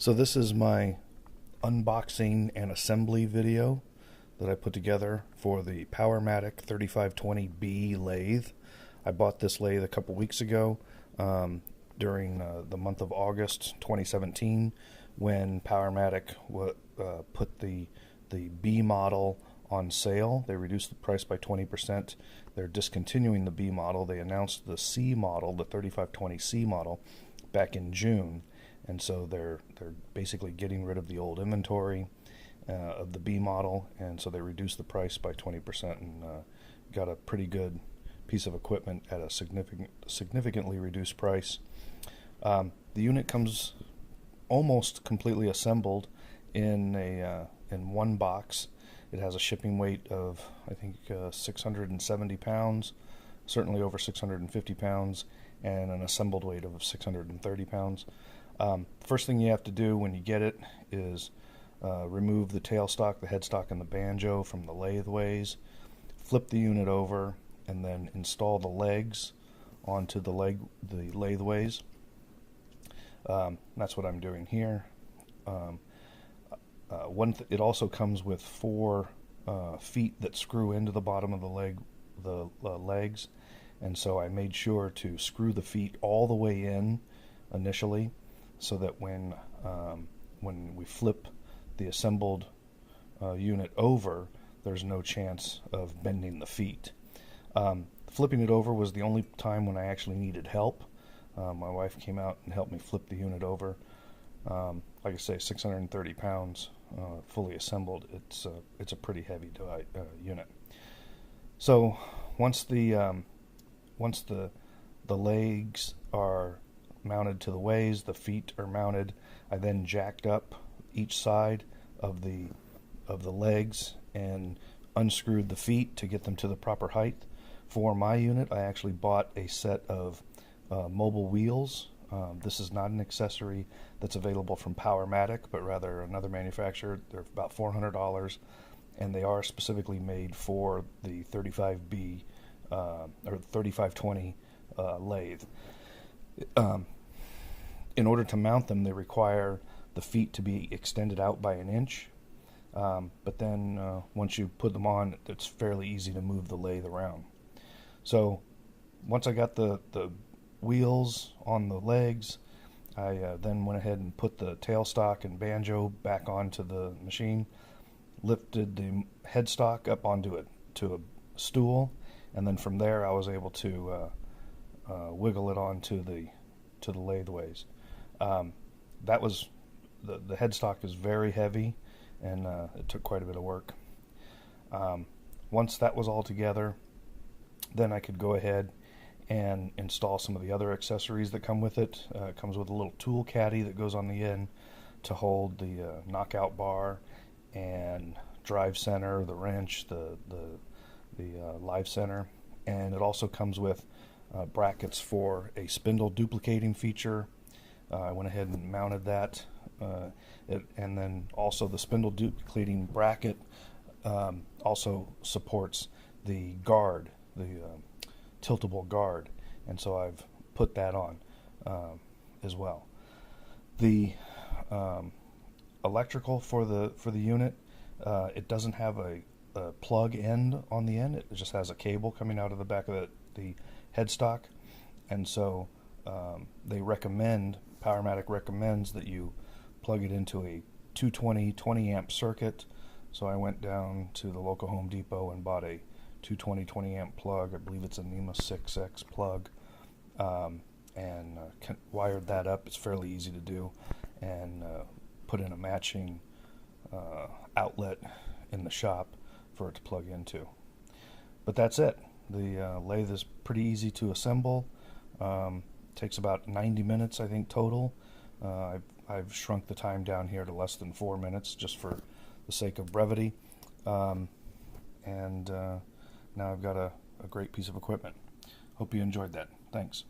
So this is my unboxing and assembly video that I put together for the Powermatic 3520B lathe. I bought this lathe a couple weeks ago during the month of August 2017 when Powermatic put the B model on sale. They reduced the price by 20%. They're discontinuing the B model. They announced the C model, the 3520C model, back in June. And so they're basically getting rid of the old inventory of the B model, and so they reduced the price by 20% and got a pretty good piece of equipment at a significantly reduced price. The unit comes almost completely assembled in one box. It has a shipping weight of, I think, 670 pounds, certainly over 650 pounds, and an assembled weight of 630 pounds. First thing you have to do when you get it is remove the tailstock, the headstock, and the banjo from the latheways, flip the unit over, and then install the legs onto the latheways. That's what I'm doing here. It also comes with 4 feet that screw into the bottom of the legs, and so I made sure to screw the feet all the way in initially, so that when we flip the assembled unit over, there's no chance of bending the feet. Flipping it over was the only time when I actually needed help. My wife came out and helped me flip the unit over. Like I say, 630 pounds, fully assembled. It's a pretty heavy unit. So once the legs are mounted to the ways, the feet are mounted, I then jacked up each side of the legs and unscrewed the feet to get them to the proper height. For my unit, I actually bought a set of mobile wheels. This is not an accessory that's available from Powermatic, but rather another manufacturer. They're about $400, and they are specifically made for the 35B or 3520 lathe. In order to mount them, they require the feet to be extended out by 1 inch. But then once you put them on, it's fairly easy to move the lathe around. So once I got the wheels on the legs, I then went ahead and put the tailstock and banjo back onto the machine, lifted the headstock up onto a stool, and then from there I was able to wiggle it onto the latheways. That was the headstock is very heavy, and it took quite a bit of work. Once that was all together, then I could go ahead and install some of the other accessories that come with it. It comes with a little tool caddy that goes on the end to hold the knockout bar and drive center, the wrench, the live center, and it also comes with brackets for a spindle duplicating feature. I went ahead and mounted that, and then also the spindle duplicating bracket also supports the guard, the tiltable guard, and so I've put that on as well. The electrical for the unit, it doesn't have a plug end on the end. It just has a cable coming out of the back of the headstock, and so Powermatic recommends that you plug it into a 220 20 amp circuit. So I went down to the local Home Depot and bought a 220 20 amp plug. I believe it's a NEMA 6X plug, and wired that up. It's fairly easy to do, and put in a matching outlet in the shop for it to plug into. But that's it. The lathe is pretty easy to assemble. Takes about 90 minutes, I think, total. I've shrunk the time down here to less than 4 minutes just for the sake of brevity. And now I've got a great piece of equipment. Hope you enjoyed that. Thanks.